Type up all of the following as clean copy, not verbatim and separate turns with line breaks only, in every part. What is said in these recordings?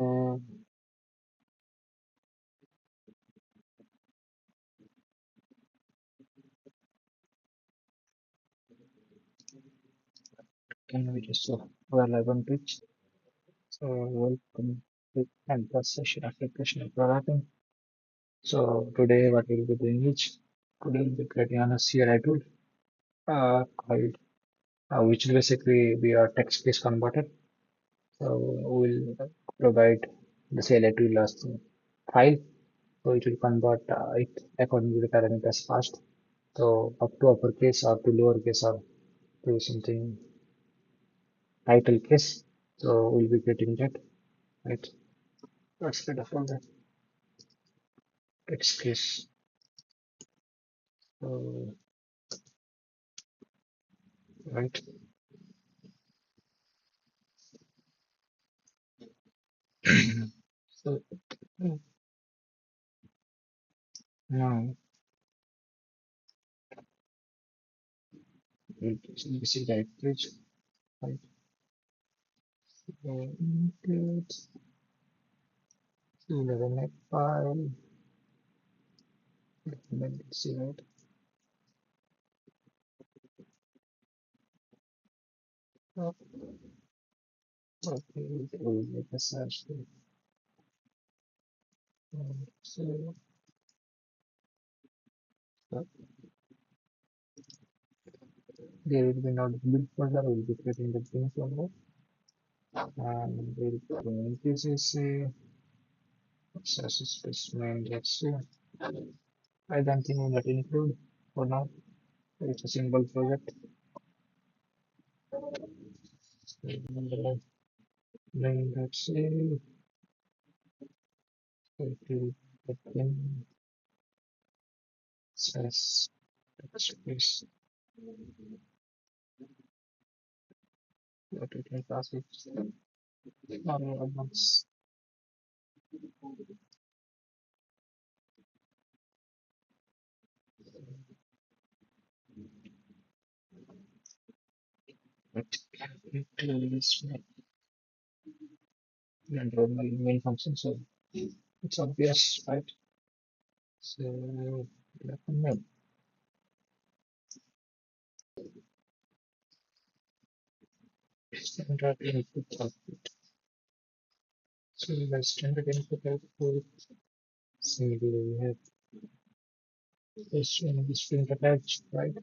Uh, can we just we are live on Twitch? So welcome to the session of recreational programming. So today what we'll be doing is today we'll be creating a CLI tool called which basically we are text case converter. So we'll provide the CLI tool as the file. So it will convert it according to the parameters first. So up to uppercase or to lowercase or to something title case. So we'll be getting that, right? That's kind of all that text case. So, right. So now we'll see that page, right? So include the net file, dependency, right? Oh, okay, we'll make a search there. So uh, there will be not build folder, we'll be creating the bin folder, and we'll put this is a source specimen. Let's see. I don't think we'll not include for now. It's a single project. So, then let's see. It will begin says space what we can pass it normal advance. But it is normal main function, so it's obvious, right? So main. Standard input output. So the standard input output. Similarly, we have this string attached, right?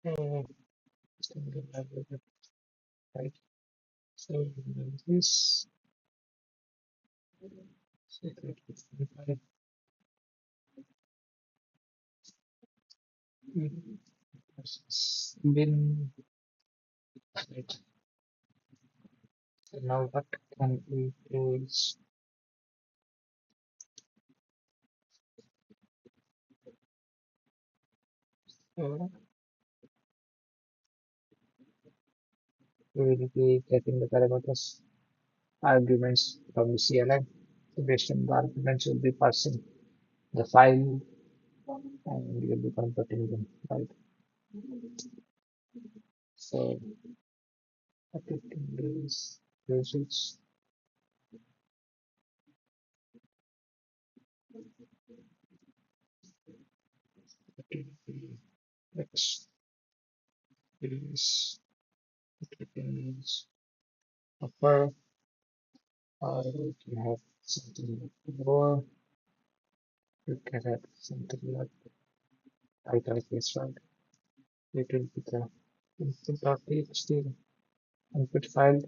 Uh, standard library, right? So this secret bin, right? So now what can we do is uh, we will be getting the parameters arguments from the CLI. So based on the arguments, we'll be parsing the file and we'll be converting them, right? So updating these results, updating the text is updating these upper or we can have something like lower, we can have something like title case, right? It will be the input.txt input file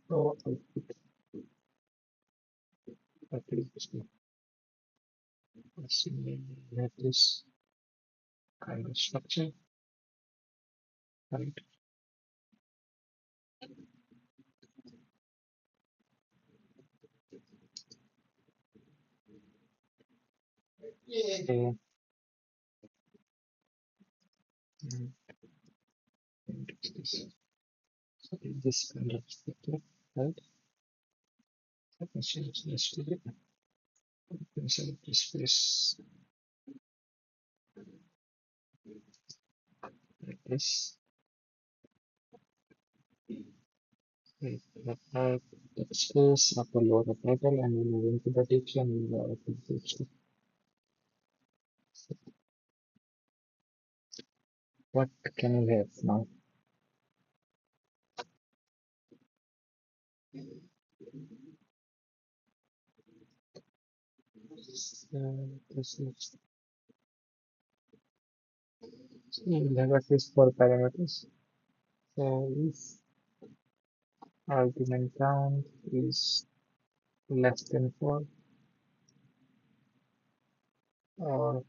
or output.txt. Assuming we have this kind of structure, right? So, mm, this, so this kind of structure, right? Let me change this to the select this space like this. We have Textcase, upload the title, and we move into the text and we will open the text. What can we have now? This is we will have at least four parameters. So if argument count is less than 4 or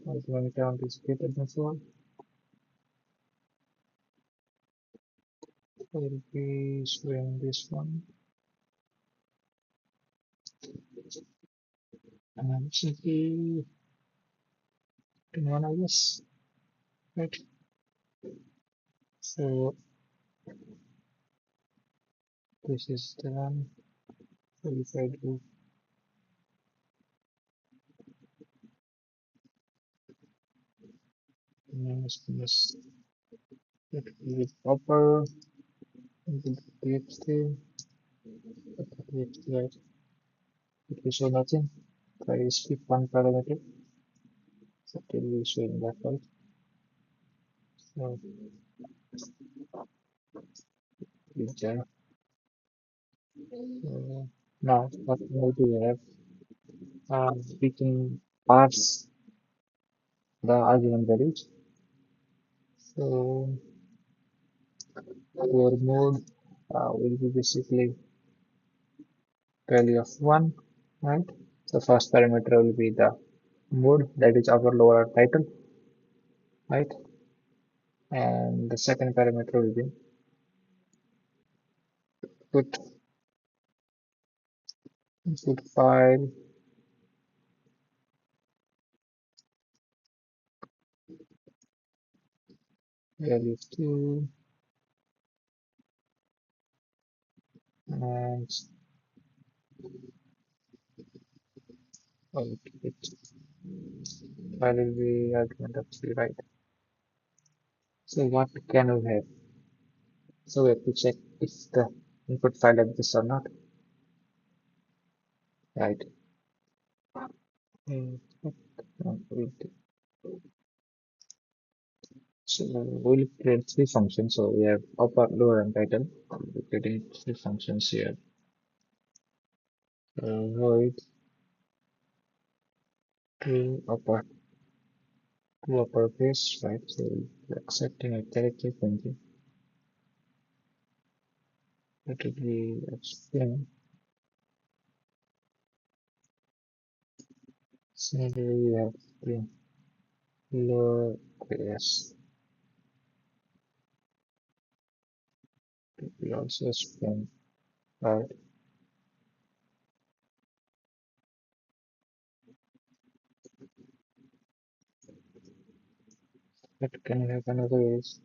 argument count is greater than 4, we'll be showing this one. And simply in one, I guess. Right. So this is the one. So if I do minus it will be proper into the txt, right? It will show nothing. If I skip one parameter, so it will be showing that right. So there. Now what we do have, we can parse the argument values. So our mode will be basically value of 1, right? So first parameter will be the mode, that is upper lower title, right? And the second parameter will be put input file, value of 2, and it file will be argument of 3, right? So what can we have? So we have to check if the input file exists or not, right? Mm, So we'll create three functions. So we have upper, lower, and title. We're creating three functions here. Void to uppercase, right? So we're accepting a character function. It will be a string. Similarly, we have the lowercase. It will be also a string, right? But can we have another is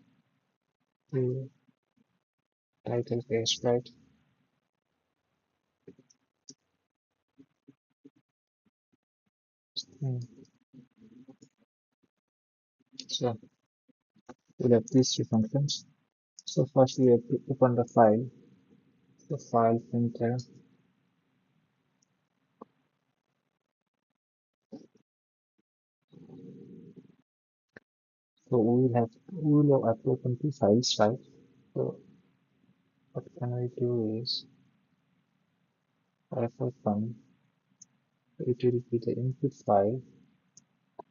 to title case, right? Hmm. So we'll have these three functions. So first we have to open the file printer. So we will have to open two files, right? So what can we do is if open, it will be the input file.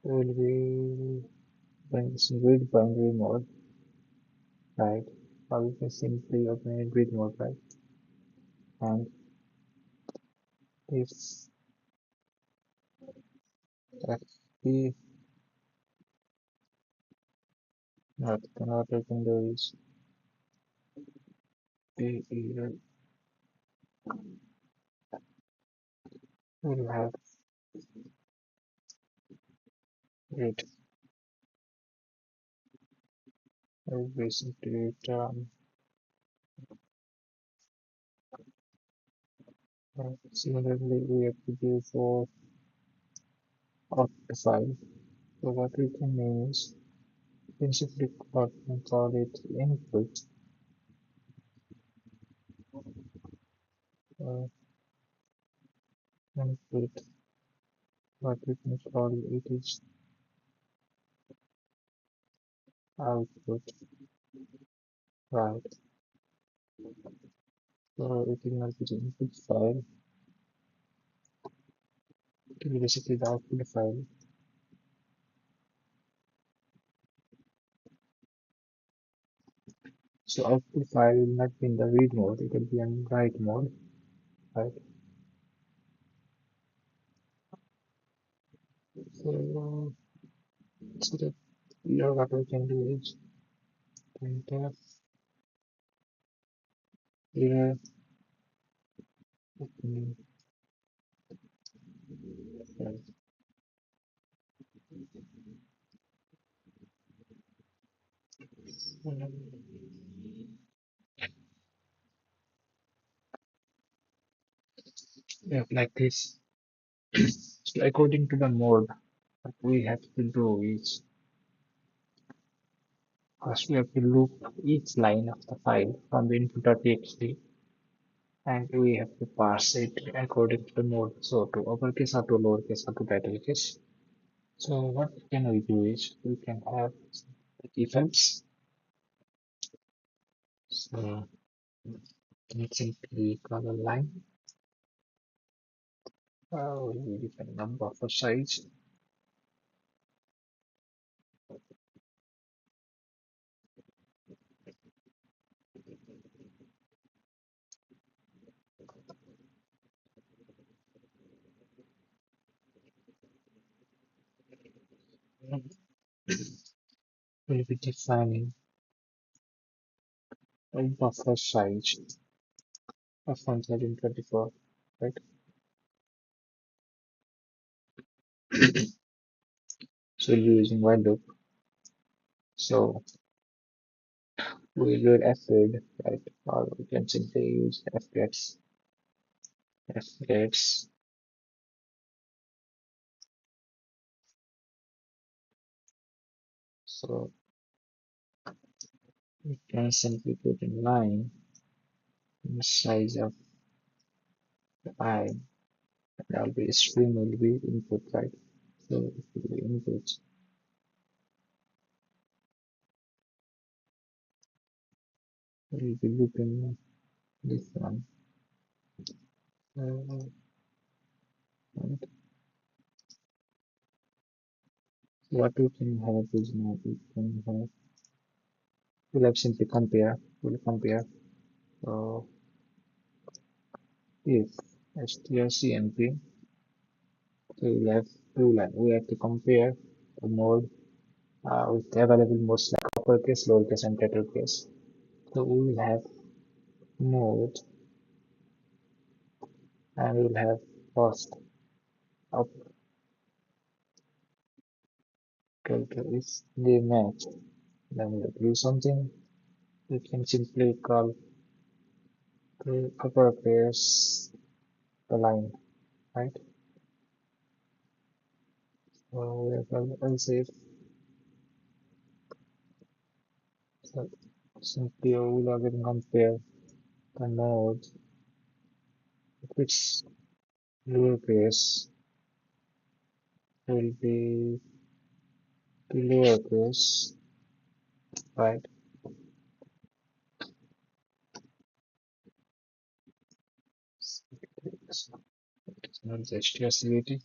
Will be bring some read binary mode, right? Or we can simply open in read mode, right? And if fp not what I can do is p will have it will basically return similarly we have to do for out the file. So what we can do is, we can simply call it input, uh, input, what we can call it is output, right? So it will not be the input file, it will be basically the output file. So output file will not be in the read mode, it will be in write mode, right? So, so that here what we can do is printf here opening file. Yeah, like this. So according to the mode, what we have to do is first we have to loop each line of the file from the input.txt and we have to parse it according to the mode. So to uppercase or to lowercase or to title case. So what can we do is we can have effects. So let's simply call a line. We define number for size. We'll be defining a buffer size of 1024, right? So we'll be using while loop. So we will fread, right? Or we can simply use fgets, fgets. So we can simply put in line the size of I. That will be string will be input, right? So it will be input. We'll be looping this one. Right? What we can have is now we can have we'll have simply compare. We'll compare. So if strcmp, so we'll have two lines. We have to compare the mode with the available modes like uppercase, lowercase, and title case. So we will have mode and we will have first up filter if they match. Then we'll do something. We can simply call to uppercase the line, right? So we have else if so simply we will again compare the mode. If it's lowercase, will be to lowercase, right? So it's not strcmp,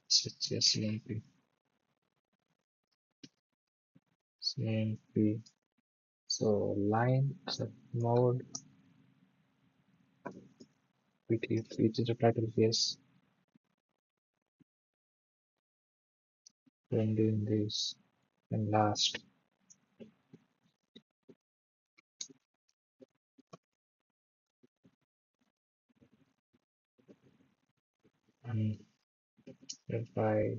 it's strcmp, cmp. So line, so mode, which is a title case, then doing this, and last, and by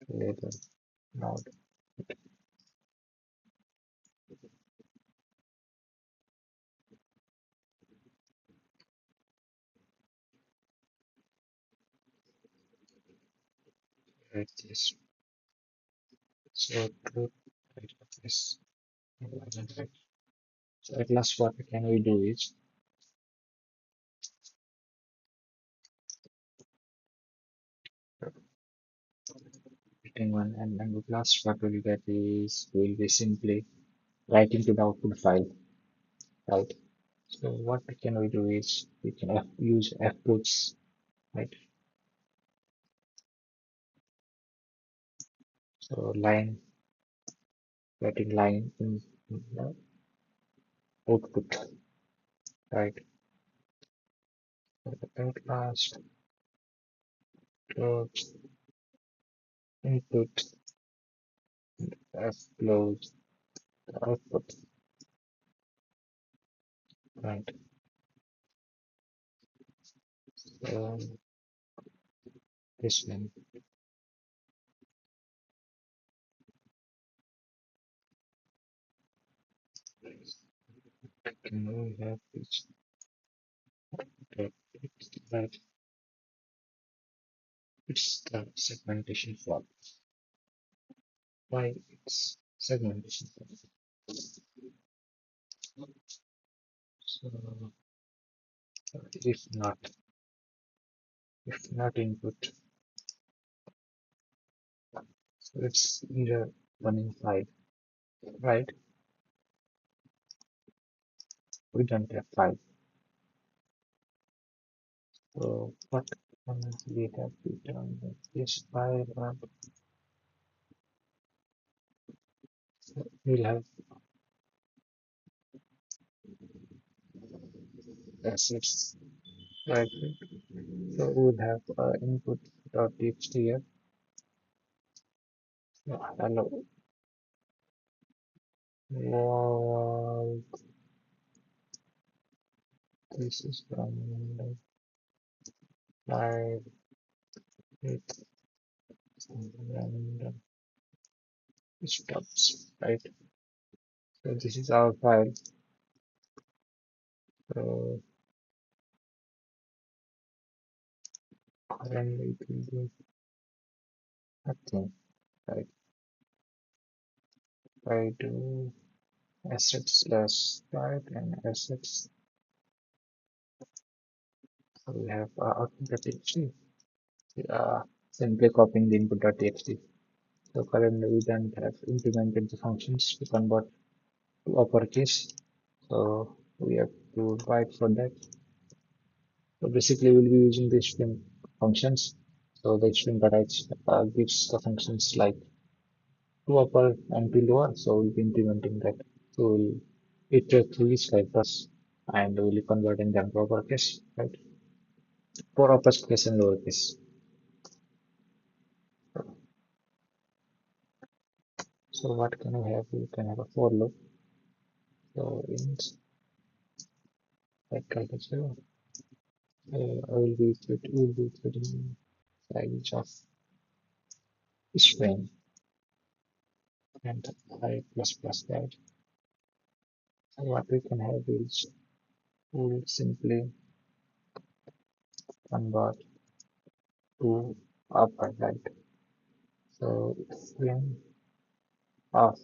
label node. Right, this. So truth, right, of this. Right. So at last, what can we do is inputting one, and the last what we'll get is will be simply writing to the output file, right? So what can we do is we can use fputs, right? So line, writing line in the output, right? So the last close input f close the output, right? So this one can we have this, right? It's the segmentation fault. Why it's segmentation fault? So if not, if not input, so it's either running file, right? We don't have file. So what can we have to done with this file? We'll have assets, right? So we'll have input.txt here. Hello. Wow, this is from the file. It's random stops, right? So this is our file. So currently it will do nothing, right? I do assets less, right? And assets, so we have output.txt. Simply copying the input.txt. So currently we don't have implemented the functions to convert to uppercase. So we have to write for that. So basically we'll be using the string functions. So the string that gives the functions like to upper and to lower. So we'll be implementing that. So we'll iterate through each characters and we'll be converting them to uppercase, right? For uppercase and lowercase. So what can we have? We can have a for loop. So int like culture. I will be putting size of string and I plus plus that. So what we can have is we'll simply convert to upper, right? So string of,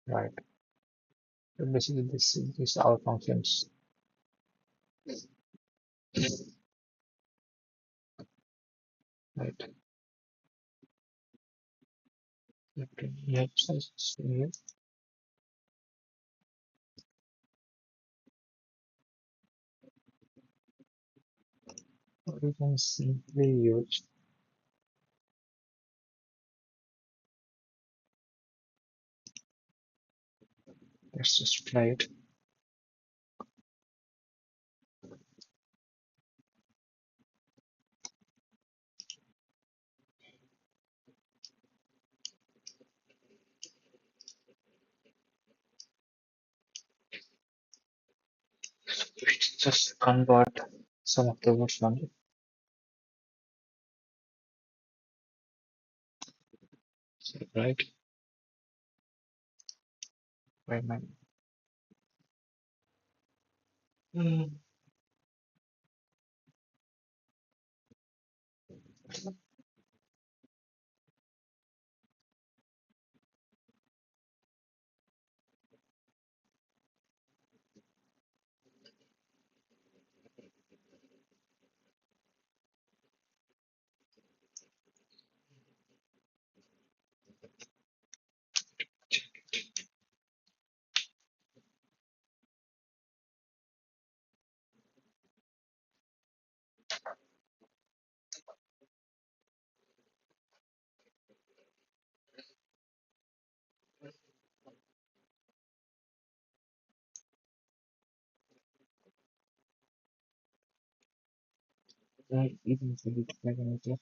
right? So basically this is our functions, right? Okay, yeah, size here. We can simply use, let's just try it. Just convert some of the words only, so, right? By my even to be like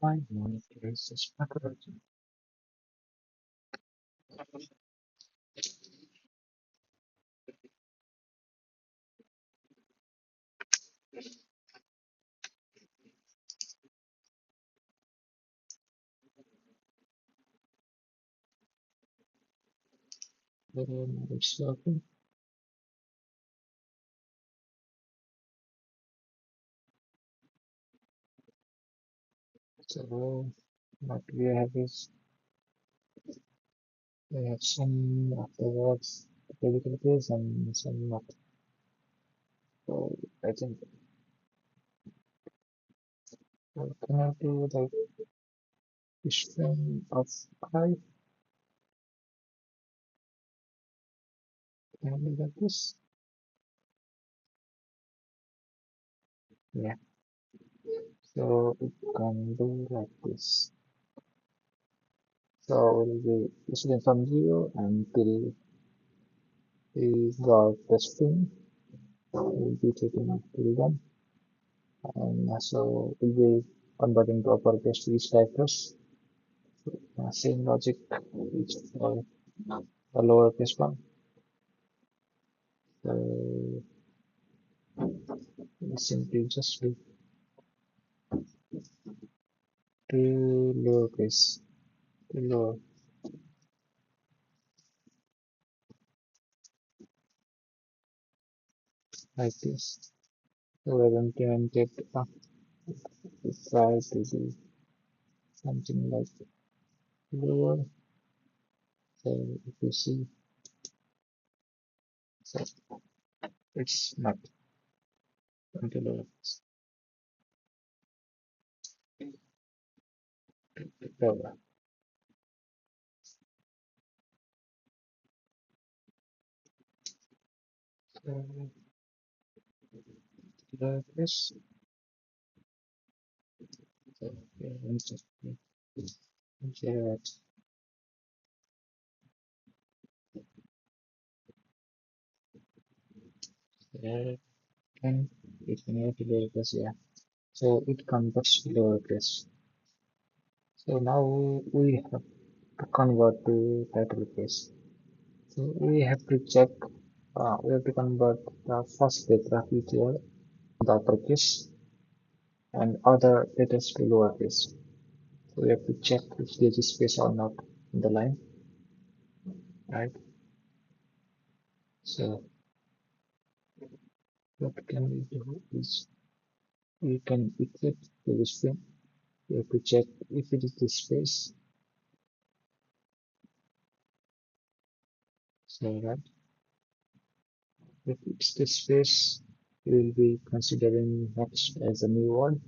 find one place is macaroni. It's working. So what we have is we have some afterwards capabilities and some not. So I think can I do the string of I can I do like this? Yeah. So it can do like this. So it will be student from 0 until we got the string. We'll be taking up till 1. And so we'll be converting to uppercase to each characters. Same logic is for the lowercase one. So we simply just do to lowercase to lower like this. So we're implemented we try to do something like lower. So if you see, so it's not until lowercase. Lower. So lowercase. So yeah, just here at there and it can have lowercase, yeah. So it converts to lowercase. So now we have to convert to title case. So we have to check, we have to convert the first letter which are the uppercase and other letters to lowercase. So we have to check if there is space or not in the line, right? So what can we do is we can equate to the string. We have to check if it is the space. So right, if it's the space, we will be considering next as a new word,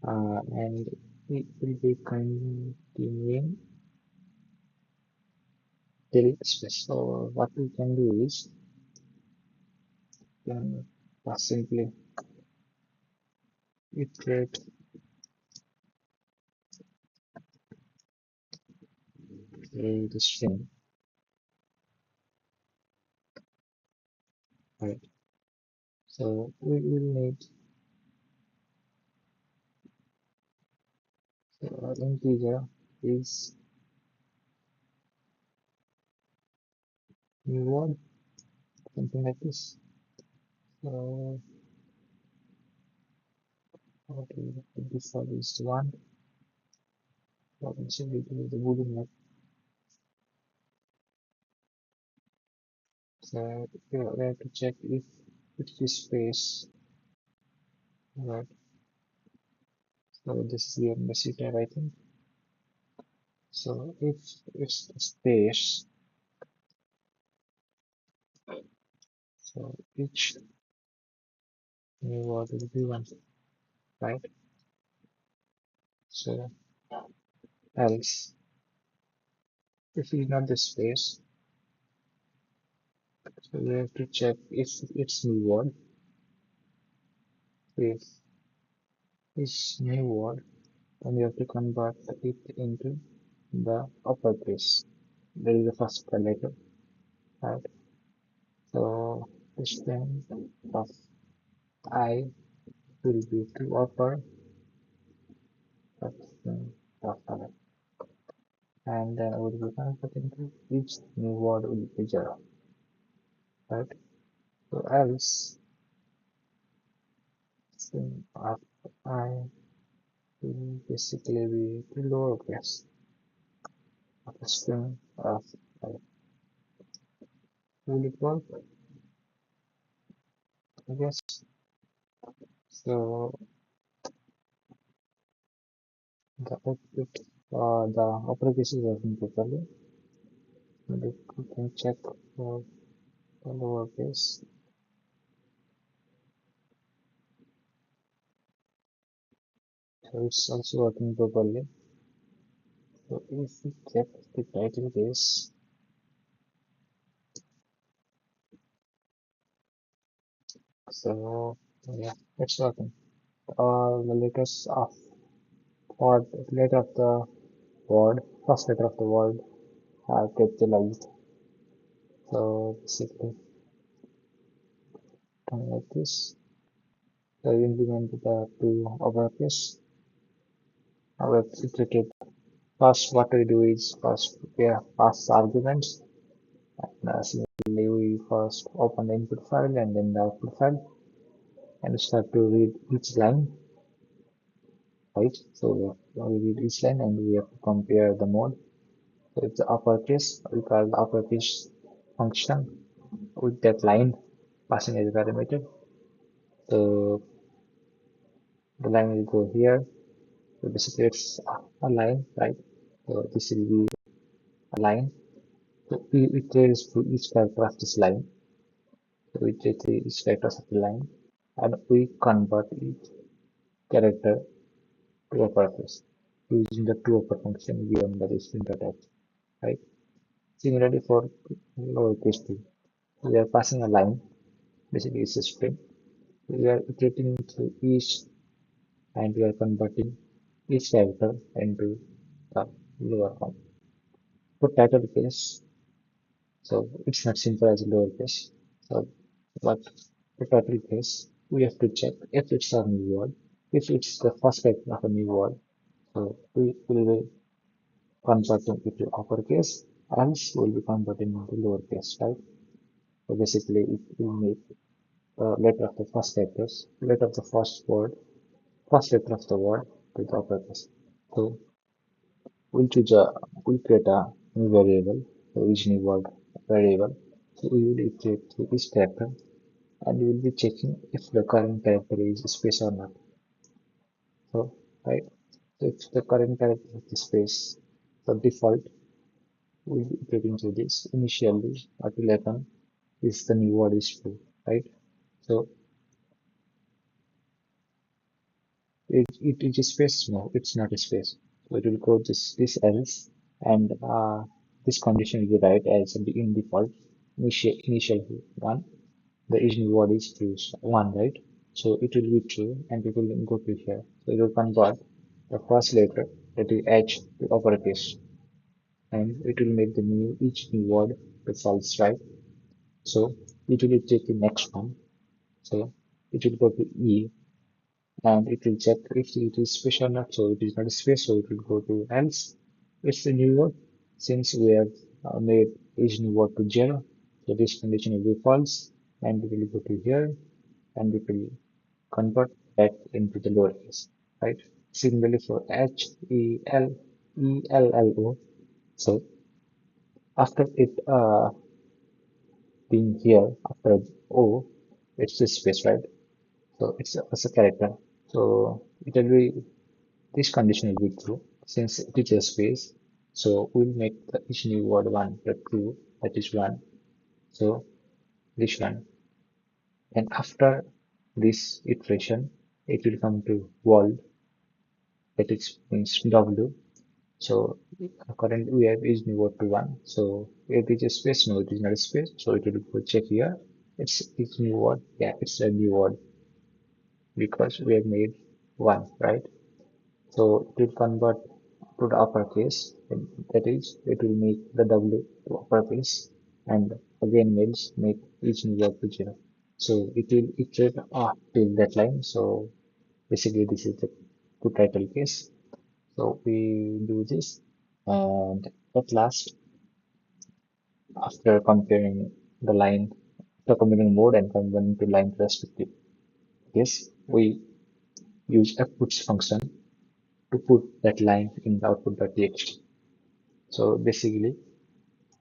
and we will be continuing delete space. So what we can do is simply iterate the string, right? So we will need integer is new word something like this. So what we have to do for this one, potentially do the boolean map. So we have to check if it's this space, right? So this is the embassy tab, I think. So if it's a space, so each new word will be one, right? So else, if it's not the space, so we have to check if it's new word, if it's new word, then we have to convert it into the uppercase. That is the first letter, right? So this thing of I will be to upper, but of I, and then will be converted into each new word will be zero, right? So else string of I will basically be the lowercase of a string of I. Will it work? I guess. So the output, the uppercase is working properly. Maybe we can check for the lowercase. So it's also working properly. So if we check the title case, so yeah, it's working. All the letters of word, letter of the word, first letter of the word are capitalized. So basically, something like this. So we implement the two uppercase. Our iterated. First, what we do is first we pass arguments. And similarly, we first open the input file and then the output file and start to read each line, right? So we read each line and we have to compare the mode. So it's the uppercase, we call the uppercase function with that line passing as a parameter. So the line will go here. So basically it's a line, right? So this will be a line. So we trace through each character of this line. So we trace through each character of the line and we convert each character to uppercase using the to upper function given by this printer type, right? Similarly for lowercase too, we are passing a line, basically it's a string. We are iterating through each and we are converting each character into the lower form. For title case, so it's not simple as a lowercase. So but for title case, we have to check if it's a new word, if it's the first character of a new word. So we will converting it to uppercase, else we'll be converting into lowercase, right? So basically it will make letter of the first letters, letter of the first word, first letter of the word to the uppercase. So we'll choose a, we'll create a new variable, so each new word variable. So we will iterate through each character and we will be checking if the current character is space or not. So, right, so if the current character is the space, the default will be iterating through this. Initially, at 11 is the new word is true, right? So it is a space, no, it's not a space. So it will go this else and this condition will be right as in default initial one. The new word is true, one, right? So it will be true and it will go to here. So it will convert the first letter that is H to uppercase and it will make the new each new word to false, right? So it will take the next one. So it will go to E and it will check if it is space or not. So it is not a space, so it will go to else. It's a new word since we have made each new word to zero. So this condition will be false, and we will go to here, and we will convert that into the lowercase, right? Similarly for Hello, so after it being here after O, it's this space, right? So it's a character. So it will be this condition will be true since it is a space. So we'll make each new word one the true, that is one. So this one, and after this iteration, it will come to world, that is means W. So currently we have is new word to one. So it is a space, no, it is not a space. So it will go check here. It's new word. Yeah, it's a new word because we have made one, right? So it will convert to the uppercase. And that is, it will make the W to uppercase, and again means make each new word to zero. So it will iterate till that line. So basically, this is the two title case. So we do this, and at last, after comparing the line, after comparing mode and comparing to line respectively, yes, we use a puts function to put that line in the output.txt. So basically,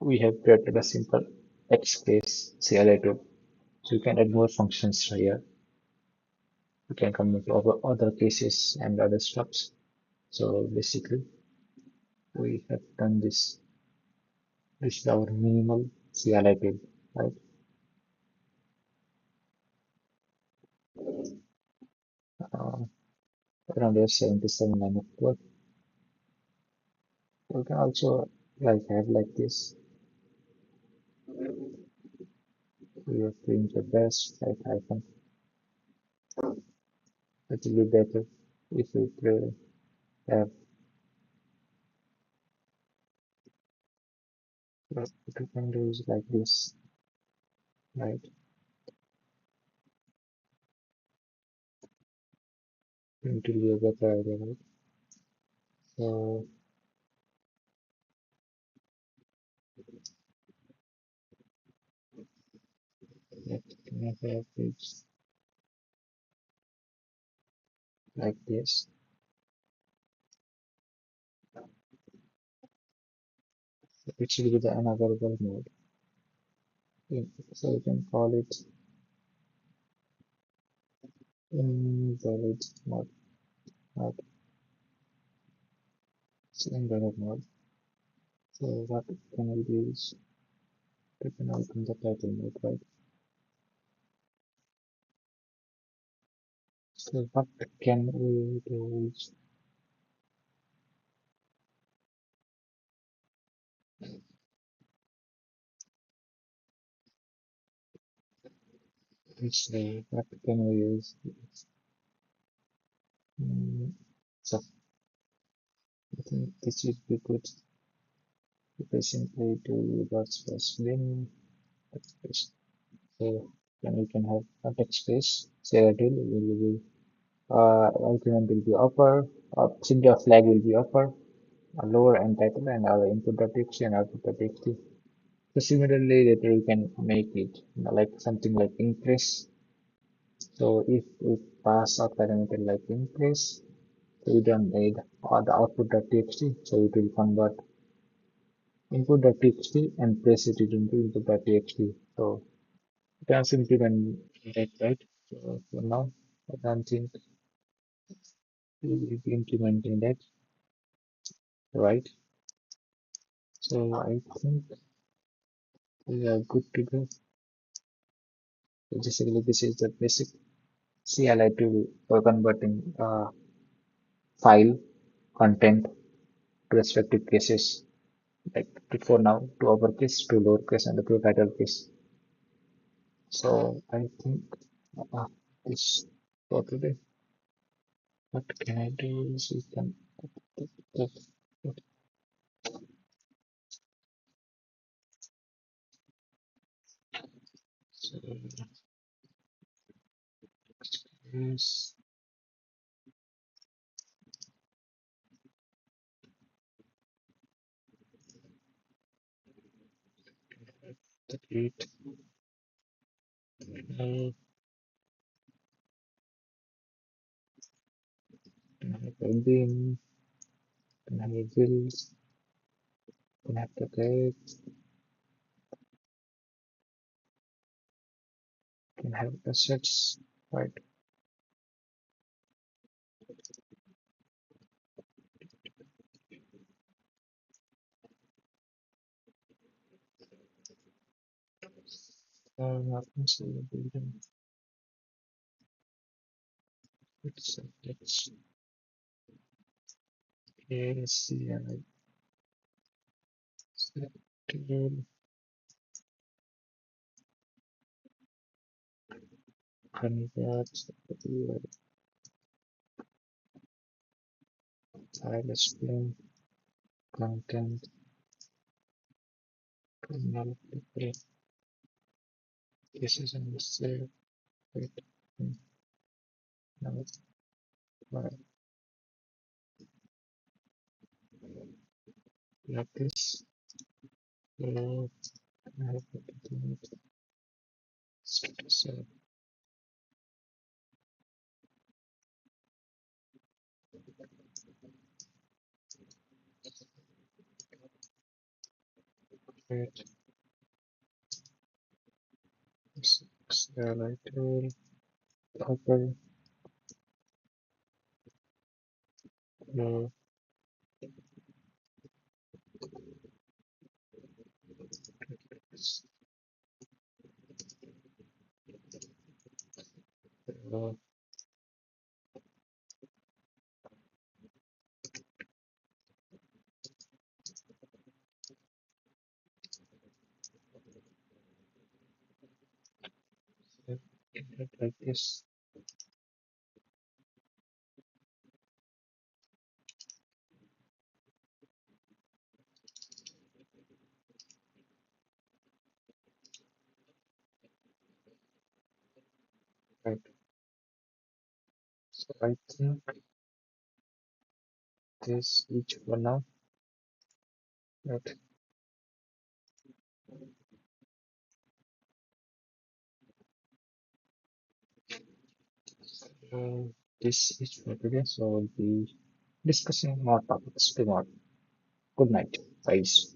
we have created a simple Textcase CLI tool. So you can add more functions here. You can come into other cases and other stuffs. So basically, we have done this. This is our minimal CLI tool, right? Uh, Around 77 line of code. You can also like have like this. We are doing the best like icon. It will be better if we have what we can do is like this, right? It will be a better idea, right? So let me have it like this. It should be the unavailable mode. So you can call it invalid mode, not invalid mode. So what can we do is we can open the title mode, right? So what can we do is what can we use? Mm, so I think this would be good if I simply do dot slash bin text. So then we can have a text space. Say that will be argument will be upper, simply a flag will be upper, a lower and title, and our input.txt and output.txt. So similarly, later we can make it like something like in place. So if we pass a parameter like in place, so we don't need the output.txt, so it will convert input.txt and place it into input.txt. So you can simply run that, right? So for now, I don't think we will be implementing that, right? So I think we are good to go. So basically, this is the basic CLI tool for converting file content to respective cases, like for now to uppercase, to lowercase, and to title case. So I think uh, this for today. What can I do is we can so yes, the eight, uh, can have a bin, can have a bills, can have the date, can have assets, right? Happens in the building. Let's ACI settle convert file stream content kernel people. This is in the save. Wait. Now right. Like this. So I have to continue to status create CLI tool offer no uh, like this. Right. So I think this each for now. Right. This is for today. So we'll be discussing more topics tomorrow. Good night, guys.